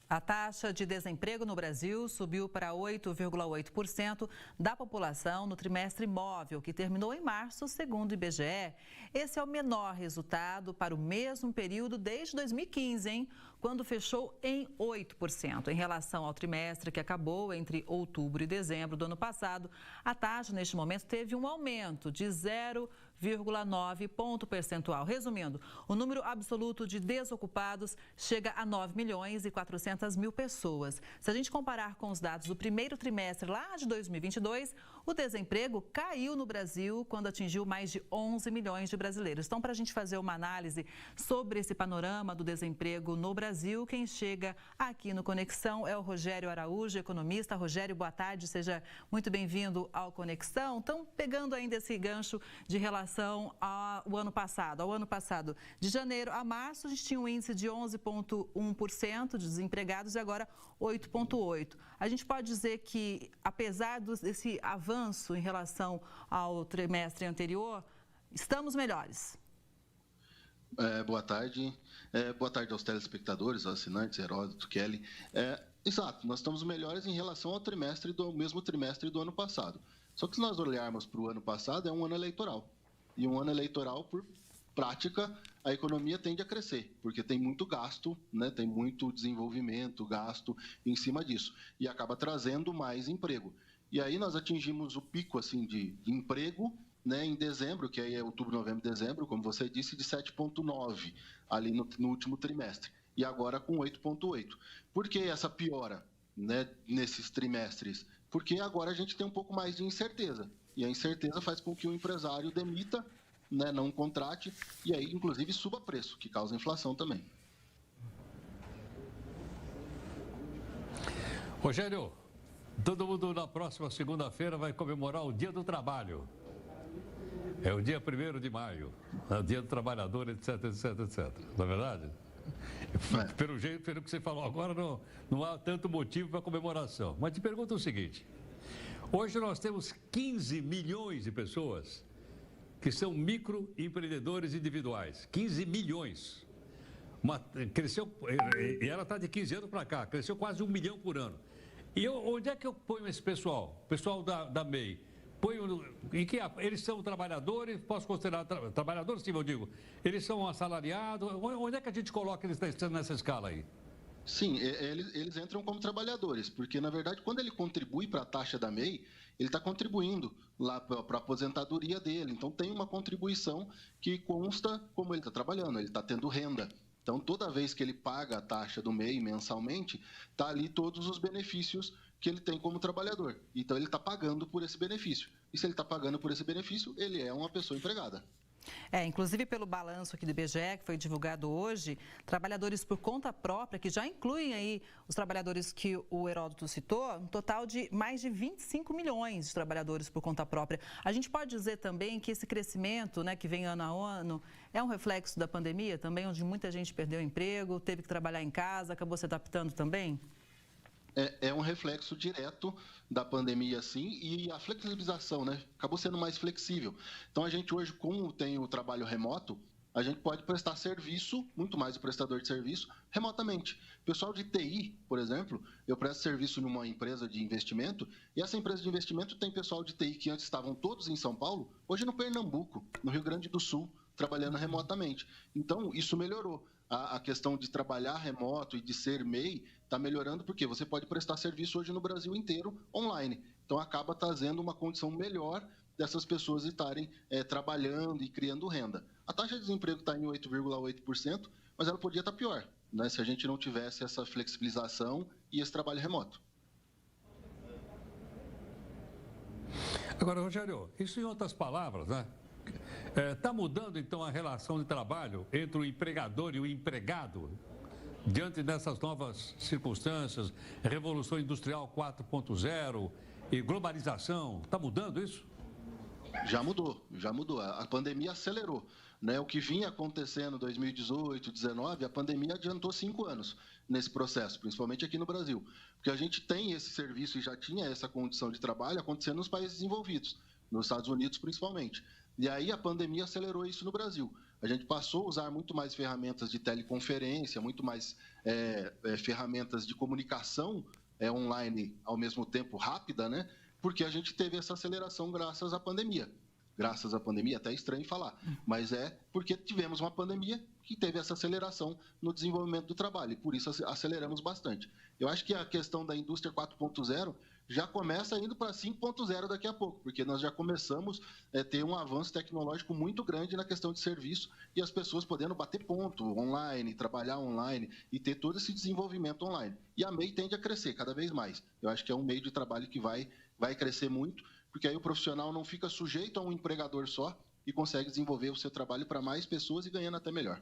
A taxa de desemprego no Brasil subiu para 8,8% da população no trimestre móvel, que terminou em março, segundo o IBGE. Esse é o menor resultado para o mesmo período desde 2015, quando fechou em 8%. Em relação ao trimestre que acabou entre outubro e dezembro do ano passado, a taxa neste momento teve um aumento de 0,9 ponto percentual. Resumindo, o número absoluto de desocupados chega a 9 milhões e 400 mil pessoas. Se a gente comparar com os dados do primeiro trimestre lá de 2022, o desemprego caiu no Brasil quando atingiu mais de 11 milhões de brasileiros. Então, para a gente fazer uma análise sobre esse panorama do desemprego no Brasil, quem chega aqui no Conexão é o Rogério Araújo, economista. Rogério, boa tarde, seja muito bem-vindo ao Conexão. Então, pegando ainda esse gancho de relação ao ano passado, de janeiro a março, a gente tinha um índice de 11,1% de desempregados e agora 8,8%. A gente pode dizer que, apesar desse avanço em relação ao trimestre anterior, estamos melhores. Boa tarde. Boa tarde aos telespectadores, aos assinantes, Heródoto, Kelly. Exato, nós estamos melhores em relação ao mesmo trimestre do ano passado. Só que se nós olharmos para o ano passado, é um ano eleitoral. E um ano eleitoral, por prática, a economia tende a crescer, porque tem muito gasto, né? Tem muito desenvolvimento, gasto em cima disso, e acaba trazendo mais emprego. E aí nós atingimos o pico assim, de emprego, né, em dezembro, que aí é outubro, novembro, dezembro, como você disse, de 7,9 ali no último trimestre, e agora com 8,8. Por que essa piora, né, nesses trimestres? Porque agora a gente tem um pouco mais de incerteza, e a incerteza faz com que o empresário demita, né, não contrate, e aí, inclusive, suba preço, que causa inflação também. Rogério, todo mundo na próxima segunda-feira vai comemorar o Dia do Trabalho. É o dia 1º de maio, é o Dia do Trabalhador, etc, etc, etc. Não é verdade? Pelo jeito, pelo que você falou agora, não há tanto motivo para comemoração. Mas te pergunto o seguinte, hoje nós temos 15 milhões de pessoas que são microempreendedores individuais, 15 milhões. Cresceu, e ela está de 15 anos para cá, cresceu quase 1 milhão por ano. E onde é que eu ponho esse pessoal? O pessoal da MEI. Eles são trabalhadores, posso considerar trabalhadores, sim, eu digo. Eles são assalariados, onde é que a gente coloca eles nessa escala aí? Sim, eles entram como trabalhadores, porque, na verdade, quando ele contribui para a taxa da MEI, ele está contribuindo lá para a aposentadoria dele. Então, tem uma contribuição que consta como ele está trabalhando, ele está tendo renda. Então, toda vez que ele paga a taxa do MEI mensalmente, está ali todos os benefícios que ele tem como trabalhador. Então, ele está pagando por esse benefício. E se ele está pagando por esse benefício, ele é uma pessoa empregada. Inclusive pelo balanço aqui do IBGE, que foi divulgado hoje, trabalhadores por conta própria, que já incluem aí os trabalhadores que o Heródoto citou, um total de mais de 25 milhões de trabalhadores por conta própria. A gente pode dizer também que esse crescimento, né, que vem ano a ano, é um reflexo da pandemia também, onde muita gente perdeu o emprego, teve que trabalhar em casa, acabou se adaptando também? É um reflexo direto da pandemia, sim, e a flexibilização, né? Acabou sendo mais flexível. Então, a gente hoje, como tem o trabalho remoto, a gente pode prestar serviço, muito mais o prestador de serviço, remotamente. Pessoal de TI, por exemplo, eu presto serviço numa empresa de investimento, e essa empresa de investimento tem pessoal de TI que antes estavam todos em São Paulo, hoje no Pernambuco, no Rio Grande do Sul, trabalhando remotamente. Então, isso melhorou. A questão de trabalhar remoto e de ser MEI está melhorando porque você pode prestar serviço hoje no Brasil inteiro online. Então, acaba trazendo uma condição melhor dessas pessoas estarem trabalhando e criando renda. A taxa de desemprego está em 8,8%, mas ela podia estar pior, né, se a gente não tivesse essa flexibilização e esse trabalho remoto. Agora, Rogério, isso em outras palavras, né? Está mudando, então, a relação de trabalho entre o empregador e o empregado? Diante dessas novas circunstâncias, Revolução Industrial 4.0 e globalização, está mudando isso? Já mudou. A pandemia acelerou, né? O que vinha acontecendo em 2018, 2019, a pandemia adiantou 5 anos nesse processo, principalmente aqui no Brasil. Porque a gente tem esse serviço e já tinha essa condição de trabalho acontecendo nos países desenvolvidos, nos Estados Unidos principalmente. E aí a pandemia acelerou isso no Brasil. A gente passou a usar muito mais ferramentas de teleconferência, muito mais ferramentas de comunicação online, ao mesmo tempo rápida, né? Porque a gente teve essa aceleração graças à pandemia. Graças à pandemia, até é estranho falar, mas é porque tivemos uma pandemia que teve essa aceleração no desenvolvimento do trabalho, e por isso aceleramos bastante. Eu acho que a questão da indústria 4.0 já começa indo para 5.0 daqui a pouco, porque nós já começamos a ter um avanço tecnológico muito grande na questão de serviço e as pessoas podendo bater ponto online, trabalhar online e ter todo esse desenvolvimento online. E a MEI tende a crescer cada vez mais. Eu acho que é um meio de trabalho que vai crescer muito, porque aí o profissional não fica sujeito a um empregador só e consegue desenvolver o seu trabalho para mais pessoas e ganhando até melhor.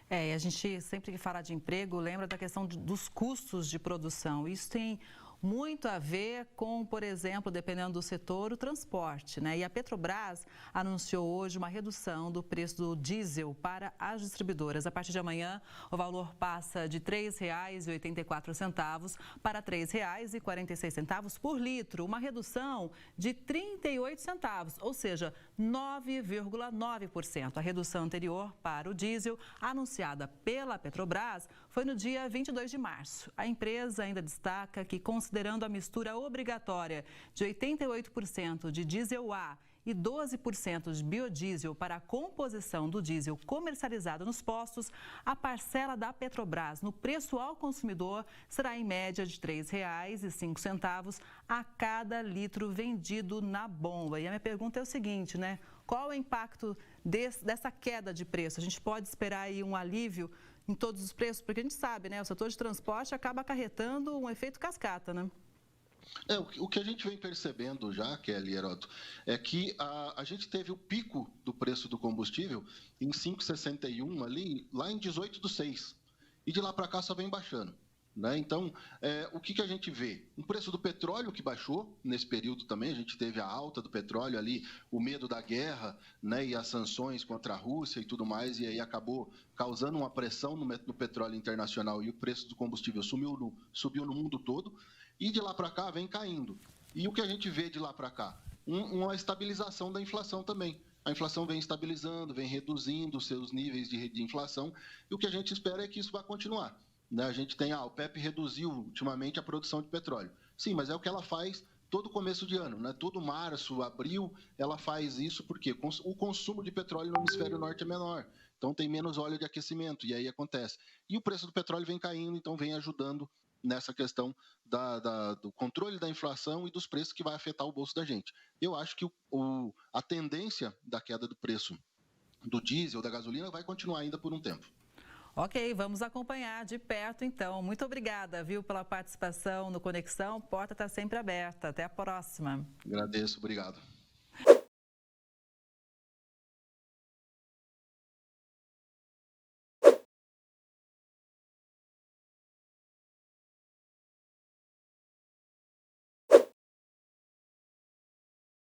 E a gente sempre que fala de emprego lembra da questão dos custos de produção. Isso tem muito a ver com, por exemplo, dependendo do setor, o transporte, né? E a Petrobras anunciou hoje uma redução do preço do diesel para as distribuidoras. A partir de amanhã, o valor passa de R$ 3,84 para R$ 3,46 por litro, uma redução de 38 centavos, ou seja, 9,9%. A redução anterior para o diesel, anunciada pela Petrobras, foi no dia 22 de março. A empresa ainda destaca que, considerando a mistura obrigatória de 88% de diesel A e 12% de biodiesel para a composição do diesel comercializado nos postos, a parcela da Petrobras no preço ao consumidor será em média de R$ 3,05 a cada litro vendido na bomba. E a minha pergunta é o seguinte, né? Qual é o impacto dessa queda de preço? A gente pode esperar aí um alívio em todos os preços? Porque a gente sabe, né? O setor de transporte acaba acarretando um efeito cascata, né? O que a gente vem percebendo já, Kelly e Heródoto, é que a gente teve o pico do preço do combustível em 5,61 ali, lá em 18/6. E de lá para cá só vem baixando. Né? Então, o que a gente vê? O preço do petróleo que baixou nesse período também, a gente teve a alta do petróleo ali, o medo da guerra, né? E as sanções contra a Rússia e tudo mais, e aí acabou causando uma pressão no petróleo internacional e o preço do combustível subiu no mundo todo, e de lá para cá vem caindo. E o que a gente vê de lá para cá? Uma estabilização da inflação também. A inflação vem estabilizando, vem reduzindo os seus níveis de inflação, e o que a gente espera é que isso vá continuar. A gente tem, o OPEP reduziu ultimamente a produção de petróleo. Sim, mas é o que ela faz todo começo de ano, né? Todo março, abril, ela faz isso porque o consumo de petróleo no hemisfério norte é menor. Então tem menos óleo de aquecimento, e aí acontece. E o preço do petróleo vem caindo, então vem ajudando nessa questão do controle da inflação e dos preços que vai afetar o bolso da gente. Eu acho que a tendência da queda do preço do diesel, da gasolina, vai continuar ainda por um tempo. Ok, vamos acompanhar de perto então. Muito obrigada, viu, pela participação no Conexão. Porta está sempre aberta. Até a próxima. Agradeço, obrigado.